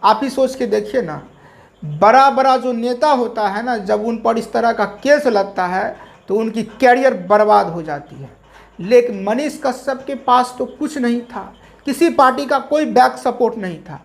आप ही सोच के देखिए ना, बड़ा बड़ा जो नेता होता है ना, जब उन पर इस तरह का केस लगता है तो उनकी कैरियर बर्बाद हो जाती है। लेकिन मनीष कश्यप के पास तो कुछ नहीं था, किसी पार्टी का कोई बैक सपोर्ट नहीं था,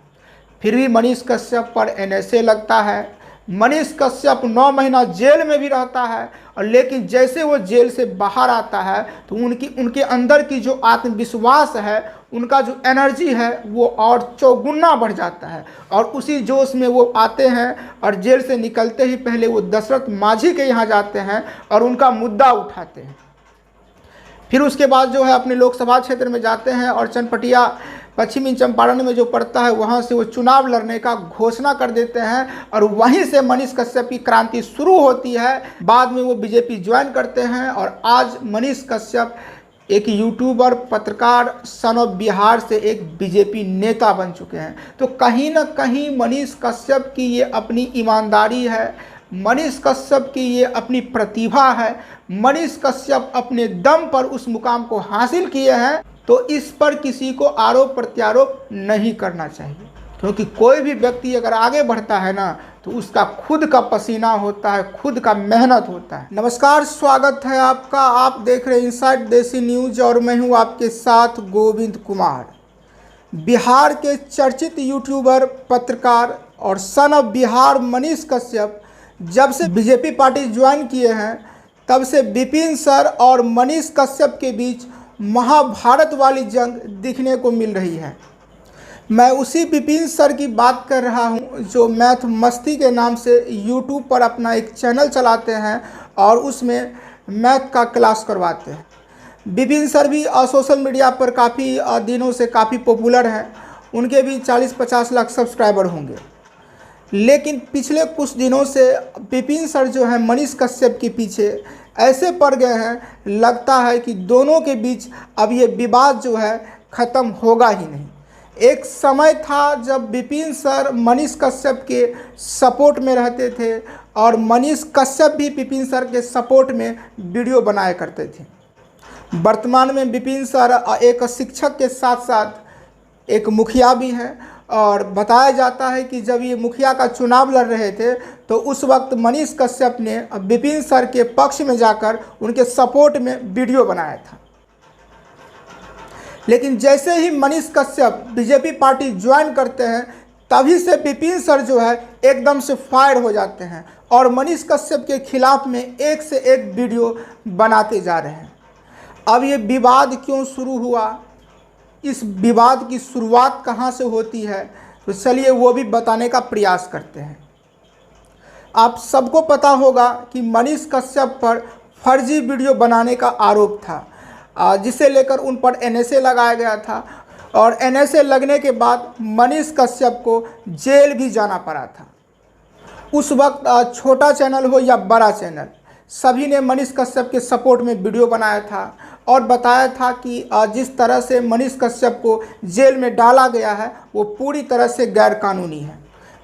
फिर भी मनीष कश्यप पर एनएसए लगता है। मनीष कश्यप 9 महीना जेल में भी रहता है, और लेकिन जैसे वो जेल से बाहर आता है तो उनके अंदर की जो आत्मविश्वास है, उनका जो एनर्जी है वो और चौगुना बढ़ जाता है। और उसी जोश में वो आते हैं और जेल से निकलते ही पहले वो दशरथ मांझी के यहाँ जाते हैं और उनका मुद्दा उठाते हैं। फिर उसके बाद जो है अपने लोकसभा क्षेत्र में जाते हैं और चनपटिया पश्चिमी चंपारण में जो पड़ता है वहाँ से वो चुनाव लड़ने का घोषणा कर देते हैं, और वहीं से मनीष कश्यप की क्रांति शुरू होती है। बाद में वो बीजेपी ज्वाइन करते हैं और आज मनीष कश्यप एक यूट्यूबर, पत्रकार, सन ऑफ बिहार से एक बीजेपी नेता बन चुके हैं। तो कहीं ना कहीं मनीष कश्यप की ये अपनी ईमानदारी है, मनीष कश्यप की ये अपनी प्रतिभा है, मनीष कश्यप अपने दम पर उस मुकाम को हासिल किए हैं। तो इस पर किसी को आरोप प्रत्यारोप नहीं करना चाहिए, क्योंकि कोई भी व्यक्ति अगर आगे बढ़ता है ना तो उसका खुद का पसीना होता है, खुद का मेहनत होता है। नमस्कार, स्वागत है आपका। आप देख रहे हैं इनसाइड देसी न्यूज और मैं हूं आपके साथ गोविंद कुमार। बिहार के चर्चित यूट्यूबर, पत्रकार और सन ऑफ बिहार मनीष कश्यप जब से बीजेपी पार्टी ज्वाइन किए हैं तब से विपिन सर और मनीष कश्यप के बीच महाभारत वाली जंग दिखने को मिल रही है। मैं उसी विपिन सर की बात कर रहा हूं जो मैथ मस्ती के नाम से यूट्यूब पर अपना एक चैनल चलाते हैं और उसमें मैथ का क्लास करवाते हैं। विपिन सर भी सोशल मीडिया पर काफ़ी दिनों से काफ़ी पॉपुलर हैं, उनके भी 40-50 लाख सब्सक्राइबर होंगे। लेकिन पिछले कुछ दिनों से विपिन सर जो है मनीष कश्यप के पीछे ऐसे पड़ गए हैं, लगता है कि दोनों के बीच अब ये विवाद जो है ख़त्म होगा ही नहीं। एक समय था जब विपिन सर मनीष कश्यप के सपोर्ट में रहते थे और मनीष कश्यप भी विपिन सर के सपोर्ट में वीडियो बनाया करते थे। वर्तमान में विपिन सर एक शिक्षक के साथ साथ एक मुखिया भी हैं, और बताया जाता है कि जब ये मुखिया का चुनाव लड़ रहे थे तो उस वक्त मनीष कश्यप ने विपिन सर के पक्ष में जाकर उनके सपोर्ट में वीडियो बनाया था। लेकिन जैसे ही Manish Kashyap BJP party join करते हैं तभी से विपिन सर जो है एकदम से फायर हो जाते हैं और मनीष कश्यप के खिलाफ में एक से एक वीडियो बनाते जा रहे हैं। अब ये विवाद क्यों शुरू हुआ, इस विवाद की शुरुआत कहाँ से होती है, तो चलिए वो भी बताने का प्रयास करते हैं। आप सबको पता होगा कि मनीष कश्यप पर फर्जी वीडियो बनाने का आरोप था, जिसे लेकर उन पर एनएसए लगाया गया था, और एनएसए लगने के बाद मनीष कश्यप को जेल भी जाना पड़ा था। उस वक्त छोटा चैनल हो या बड़ा चैनल, सभी ने मनीष कश्यप के सपोर्ट में वीडियो बनाया था और बताया था कि जिस तरह से मनीष कश्यप को जेल में डाला गया है वो पूरी तरह से गैरकानूनी है।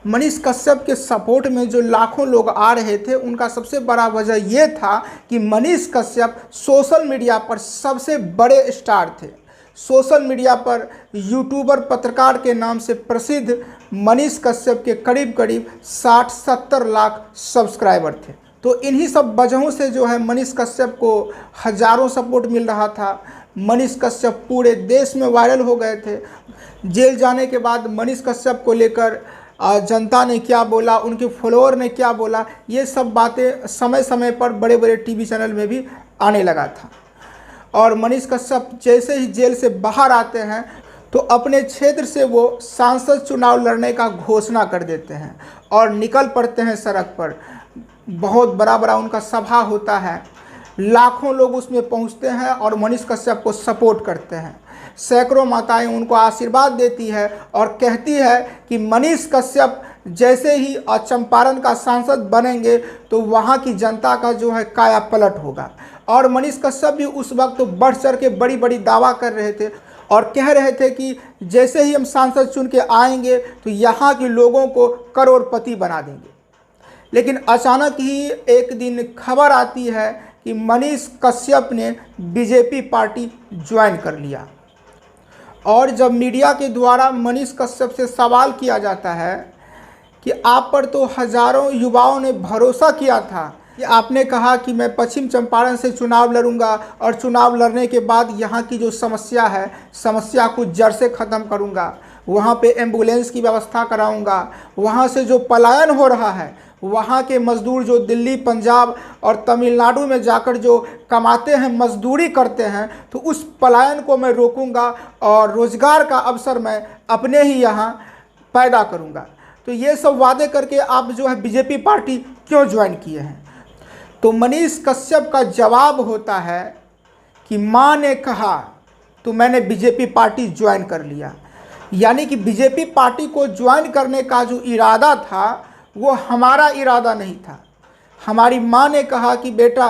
मनीष कश्यप के सपोर्ट में जो लाखों लोग आ रहे थे, उनका सबसे बड़ा वजह ये था कि मनीष कश्यप सोशल मीडिया पर सबसे बड़े स्टार थे। सोशल मीडिया पर यूट्यूबर, पत्रकार के नाम से प्रसिद्ध मनीष कश्यप के करीब करीब 60-70 लाख सब्सक्राइबर थे। तो इन्हीं सब वजहों से जो है मनीष कश्यप को हज़ारों सपोर्ट मिल रहा था। मनीष कश्यप पूरे देश में वायरल हो गए थे। जेल जाने के बाद मनीष कश्यप को लेकर जनता ने क्या बोला, उनके फॉलोअर ने क्या बोला, ये सब बातें समय समय पर बड़े बड़े टीवी चैनल में भी आने लगा था। और मनीष कश्यप जैसे ही जेल से बाहर आते हैं तो अपने क्षेत्र से वो सांसद चुनाव लड़ने का घोषणा कर देते हैं और निकल पड़ते हैं सड़क पर। बहुत बड़ा बड़ा उनका सभा होता है, लाखों लोग उसमें पहुंचते हैं और मनीष कश्यप को सपोर्ट करते हैं। सैकड़ों माताएं उनको आशीर्वाद देती है और कहती है कि मनीष कश्यप जैसे ही चंपारण का सांसद बनेंगे तो वहां की जनता का जो है काया पलट होगा। और मनीष कश्यप भी उस वक्त बढ़ चढ़ के बड़ी बड़ी दावा कर रहे थे और कह रहे थे कि जैसे ही हम सांसद चुन के आएंगे तो यहाँ के लोगों को करोड़पति बना देंगे। लेकिन अचानक ही एक दिन खबर आती है कि मनीष कश्यप ने बीजेपी पार्टी ज्वाइन कर लिया और जब मीडिया के द्वारा मनीष कश्यप से सवाल किया जाता है कि आप पर तो हजारों युवाओं ने भरोसा किया था कि आपने कहा कि मैं पश्चिम चंपारण से चुनाव लड़ूंगा और चुनाव लड़ने के बाद यहाँ की जो समस्या है, समस्या को जड़ से ख़त्म करूंगा, वहाँ पे एम्बुलेंस की व्यवस्था कराऊंगा, वहाँ से जो पलायन हो रहा है, वहाँ के मज़दूर जो दिल्ली, पंजाब और तमिलनाडु में जाकर जो कमाते हैं, मजदूरी करते हैं, तो उस पलायन को मैं रोकूंगा और रोज़गार का अवसर मैं अपने ही यहाँ पैदा करूँगा। तो ये सब वादे करके आप जो है बीजेपी पार्टी क्यों ज्वाइन किए हैं? तो मनीष कश्यप का जवाब होता है कि माँ ने कहा तो मैंने बीजेपी पार्टी ज्वाइन कर लिया। यानी कि बीजेपी पार्टी को ज्वाइन करने का जो इरादा था वो हमारा इरादा नहीं था। हमारी माँ ने कहा कि बेटा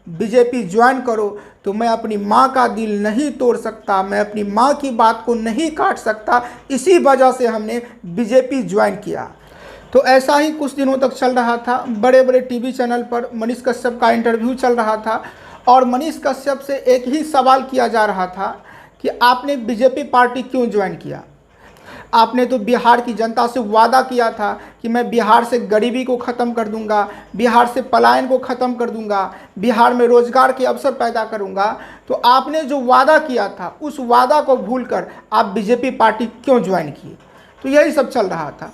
बीजेपी ज्वाइन करो, तो मैं अपनी माँ का दिल नहीं तोड़ सकता, मैं अपनी माँ की बात को नहीं काट सकता, इसी वजह से हमने बीजेपी ज्वाइन किया। तो ऐसा ही कुछ दिनों तक चल रहा था। बड़े बड़े टीवी चैनल पर मनीष कश्यप का इंटरव्यू चल रहा था और मनीष कश्यप से एक ही सवाल किया जा रहा था कि आपने बीजेपी पार्टी क्यों ज्वाइन किया? आपने तो बिहार की जनता से वादा किया था कि मैं बिहार से गरीबी को ख़त्म कर दूंगा, बिहार से पलायन को ख़त्म कर दूंगा, बिहार में रोज़गार के अवसर पैदा करूंगा। तो आपने जो वादा किया था उस वादा को भूलकर आप बीजेपी पार्टी क्यों ज्वाइन किए? तो यही सब चल रहा था।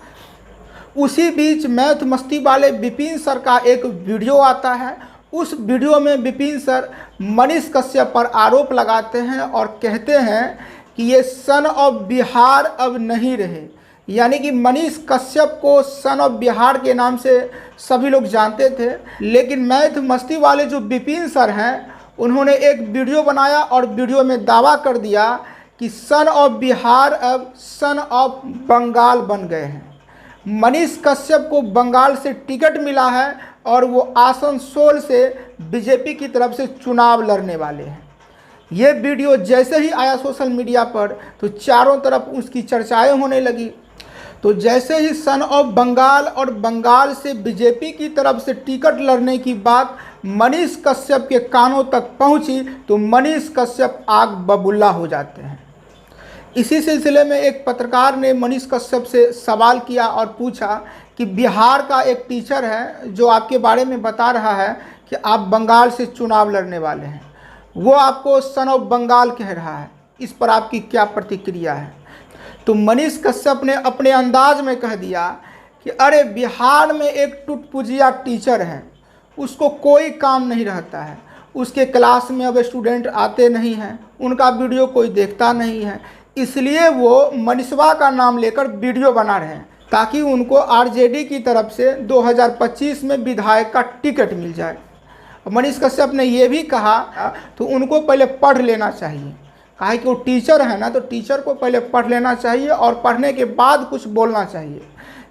उसी बीच मैथ मस्ती वाले विपिन सर का एक वीडियो आता है। उस वीडियो में विपिन सर मनीष कश्यप पर आरोप लगाते हैं और कहते हैं कि ये सन ऑफ बिहार अब नहीं रहे। यानी कि मनीष कश्यप को सन ऑफ बिहार के नाम से सभी लोग जानते थे, लेकिन मैथ मस्ती वाले जो विपिन सर हैं उन्होंने एक वीडियो बनाया और वीडियो में दावा कर दिया कि सन ऑफ बिहार अब सन ऑफ बंगाल बन गए हैं। मनीष कश्यप को बंगाल से टिकट मिला है और वो आसनसोल से बीजेपी की तरफ से चुनाव लड़ने वाले हैं। ये वीडियो जैसे ही आया सोशल मीडिया पर तो चारों तरफ उसकी चर्चाएं होने लगी। तो जैसे ही सन ऑफ बंगाल और बंगाल से बीजेपी की तरफ से टिकट लड़ने की बात मनीष कश्यप के कानों तक पहुंची तो मनीष कश्यप आग बबूला हो जाते हैं। इसी सिलसिले में एक पत्रकार ने मनीष कश्यप से सवाल किया और पूछा कि बिहार का एक टीचर है जो आपके बारे में बता रहा है कि आप बंगाल से चुनाव लड़ने वाले हैं, वो आपको सन ऑफ बंगाल कह रहा है, इस पर आपकी क्या प्रतिक्रिया है? तो मनीष कश्यप ने अपने अंदाज में कह दिया कि अरे बिहार में एक टुटपुजिया टीचर है, उसको कोई काम नहीं रहता है, उसके क्लास में अब स्टूडेंट आते नहीं हैं, उनका वीडियो कोई देखता नहीं है, इसलिए वो मनीषवा का नाम लेकर वीडियो बना रहे हैं ताकि उनको आरजेडी की तरफ से 2025 में विधायक का टिकट मिल जाए। मनीष कश्यप ने ये भी कहा तो उनको पहले पढ़ लेना चाहिए, कहा कि वो टीचर है ना, तो टीचर को पहले पढ़ लेना चाहिए और पढ़ने के बाद कुछ बोलना चाहिए।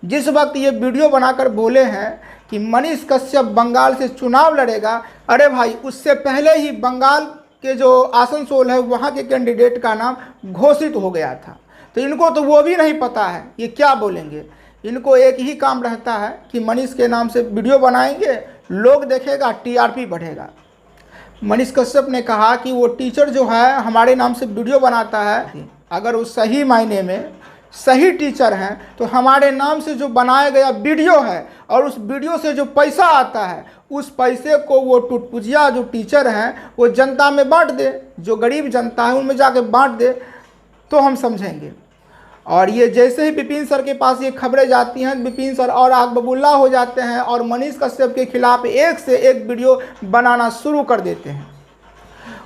जिस वक्त ये वीडियो बनाकर बोले हैं कि मनीष कश्यप बंगाल से चुनाव लड़ेगा, अरे भाई उससे पहले ही बंगाल के जो आसनसोल है वहाँ के कैंडिडेट का नाम घोषित हो गया था। तो इनको तो वो भी नहीं पता है ये क्या बोलेंगे। इनको एक ही काम रहता है कि मनीष के नाम से वीडियो बनाएंगे, लोग देखेगा, टीआरपी बढ़ेगा। मनीष कश्यप ने कहा कि वो टीचर जो है हमारे नाम से वीडियो बनाता है, अगर वो सही मायने में सही टीचर हैं तो हमारे नाम से जो बनाया गया वीडियो है और उस वीडियो से जो पैसा आता है उस पैसे को वो टुटपुजिया जो टीचर हैं वो जनता में बांट दे, जो गरीब जनता है उनमें जाके बांट दे तो हम समझेंगे। और ये जैसे ही विपिन सर के पास ये खबरें जाती हैं, विपिन सर और आग बबूला हो जाते हैं और मनीष कश्यप के खिलाफ एक से एक वीडियो बनाना शुरू कर देते हैं।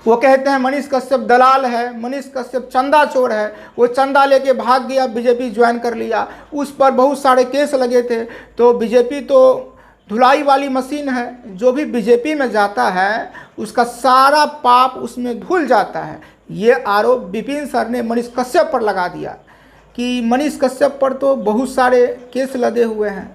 वो कहते हैं मनीष कश्यप दलाल है, मनीष कश्यप चंदा चोर है, वो चंदा लेके भाग गया, बीजेपी ज्वाइन कर लिया, उस पर बहुत सारे केस लगे थे। तो बीजेपी तो धुलाई वाली मशीन है, जो भी बीजेपी में जाता है उसका सारा पाप उसमें धुल जाता है। ये आरोप विपिन सर ने मनीष कश्यप पर लगा दिया कि मनीष कश्यप पर तो बहुत सारे केस लदे हुए हैं।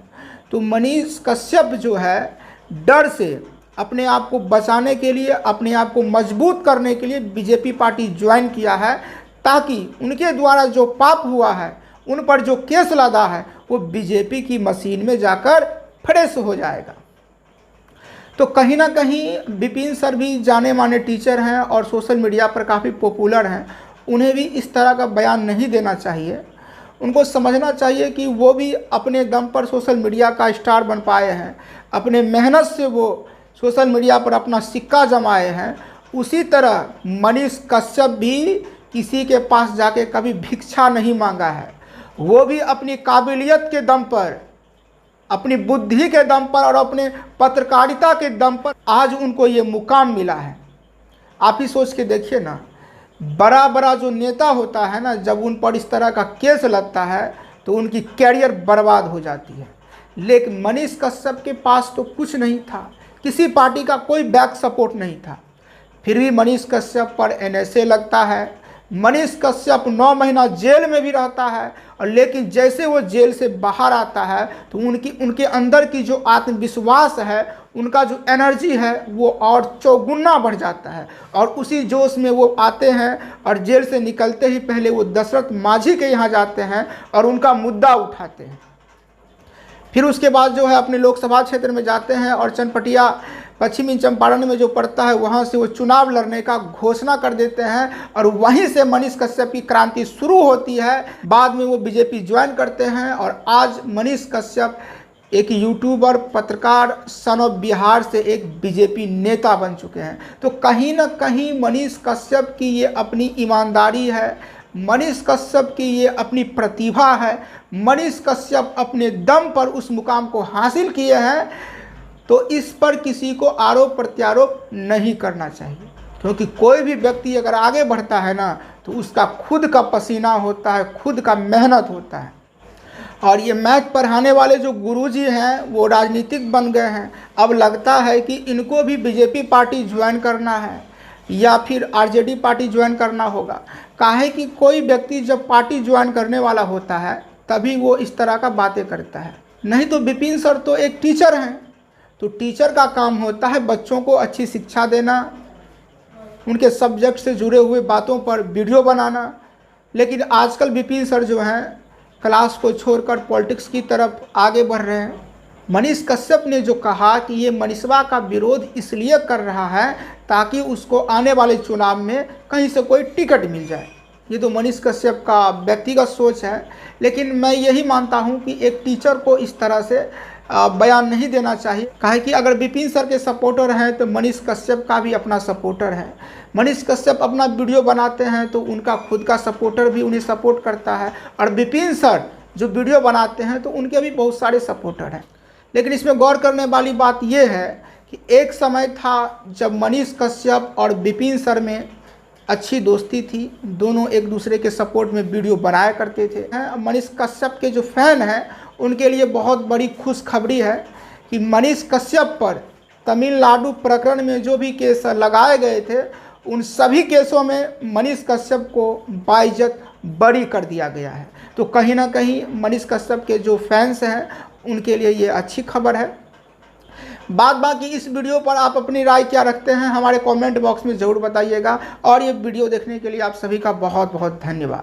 तो मनीष कश्यप जो है डर से अपने आप को बचाने के लिए, अपने आप को मजबूत करने के लिए बीजेपी पार्टी ज्वाइन किया है ताकि उनके द्वारा जो पाप हुआ है, उन पर जो केस लदा है, वो बीजेपी की मशीन में जाकर फ्रेश हो जाएगा। तो कहीं ना कहीं विपिन सर भी जाने माने टीचर हैं और सोशल मीडिया पर काफ़ी पॉपुलर हैं उन्हें भी इस तरह का बयान नहीं देना चाहिए। उनको समझना चाहिए कि वो भी अपने दम पर सोशल मीडिया का स्टार बन पाए हैं, अपने मेहनत से वो सोशल मीडिया पर अपना सिक्का जमाए हैं। उसी तरह मनीष कश्यप भी किसी के पास जाके कभी भिक्षा नहीं मांगा है। वो भी अपनी काबिलियत के दम पर, अपनी बुद्धि के दम पर और अपने पत्रकारिता के दम पर आज उनको ये मुकाम मिला है। आप ही सोच के देखिए ना, बड़ा बड़ा जो नेता होता है ना, जब उन पर इस तरह का केस लगता है तो उनकी कैरियर बर्बाद हो जाती है। लेकिन मनीष कश्यप के पास तो कुछ नहीं था, किसी पार्टी का कोई बैक सपोर्ट नहीं था, फिर भी मनीष कश्यप पर NSA लगता है। मनीष कश्यप 9 महीना जेल में भी रहता है, और लेकिन जैसे वो जेल से बाहर आता है तो उनके अंदर की जो आत्मविश्वास है, उनका जो एनर्जी है वो और चौगुना बढ़ जाता है। और उसी जोश में वो आते हैं और जेल से निकलते ही पहले वो दशरथ मांझी के यहाँ जाते हैं और उनका मुद्दा उठाते हैं। फिर उसके बाद जो है अपने लोकसभा क्षेत्र में जाते हैं और चनपटिया पश्चिमी चंपारण में जो पड़ता है वहाँ से वो चुनाव लड़ने का घोषणा कर देते हैं, और वहीं से मनीष कश्यप की क्रांति शुरू होती है। बाद में वो बीजेपी ज्वाइन करते हैं और आज मनीष कश्यप एक यूट्यूबर, पत्रकार, सन ऑफ बिहार से एक बीजेपी नेता बन चुके हैं। तो कहीं ना कहीं मनीष कश्यप की ये अपनी ईमानदारी है, मनीष कश्यप की ये अपनी प्रतिभा है, मनीष कश्यप अपने दम पर उस मुकाम को हासिल किए हैं। तो इस पर किसी को आरोप प्रत्यारोप नहीं करना चाहिए, क्योंकि कोई भी व्यक्ति अगर आगे बढ़ता है ना तो उसका खुद का पसीना होता है, खुद का मेहनत होता है। और ये मैथ पढ़ाने वाले जो गुरुजी हैं वो राजनीतिक बन गए हैं। अब लगता है कि इनको भी बीजेपी पार्टी ज्वाइन करना है या फिर आरजेडी पार्टी ज्वाइन करना होगा। काहे कि कोई व्यक्ति जब पार्टी ज्वाइन करने वाला होता है तभी वो इस तरह का बातें करता है। नहीं तो विपिन सर तो एक टीचर हैं, तो टीचर का काम होता है बच्चों को अच्छी शिक्षा देना, उनके सब्जेक्ट से जुड़े हुए बातों पर वीडियो बनाना। लेकिन आजकल विपिन सर जो हैं क्लास को छोड़कर पॉलिटिक्स की तरफ आगे बढ़ रहे हैं। मनीष कश्यप ने जो कहा कि ये मनीषवा का विरोध इसलिए कर रहा है ताकि उसको आने वाले चुनाव में कहीं से कोई टिकट मिल जाए, ये तो मनीष कश्यप का व्यक्तिगत सोच है। लेकिन मैं यही मानता हूँ कि एक टीचर को इस तरह से बयान नहीं देना चाहिए। काहे कि अगर विपिन सर के सपोर्टर हैं तो मनीष कश्यप का भी अपना सपोर्टर है। मनीष कश्यप अपना वीडियो बनाते हैं तो उनका खुद का सपोर्टर भी उन्हें सपोर्ट करता है, और विपिन सर जो वीडियो बनाते हैं तो उनके भी बहुत सारे सपोर्टर हैं। लेकिन इसमें गौर करने वाली बात यह है कि एक समय था जब मनीष कश्यप और विपिन सर में अच्छी दोस्ती थी, दोनों एक दूसरे के सपोर्ट में वीडियो बनाया करते थे। मनीष कश्यप के जो फैन हैं उनके लिए बहुत बड़ी खुशखबरी है कि मनीष कश्यप पर तमिलनाडु प्रकरण में जो भी केस लगाए गए थे उन सभी केसों में मनीष कश्यप को बाइज्जत बरी कर दिया गया है। तो कहीं ना कहीं मनीष कश्यप के जो फैंस हैं उनके लिए ये अच्छी खबर है। बाकी इस वीडियो पर आप अपनी राय क्या रखते हैं हमारे कमेंट बॉक्स में ज़रूर बताइएगा, और ये वीडियो देखने के लिए आप सभी का बहुत बहुत धन्यवाद।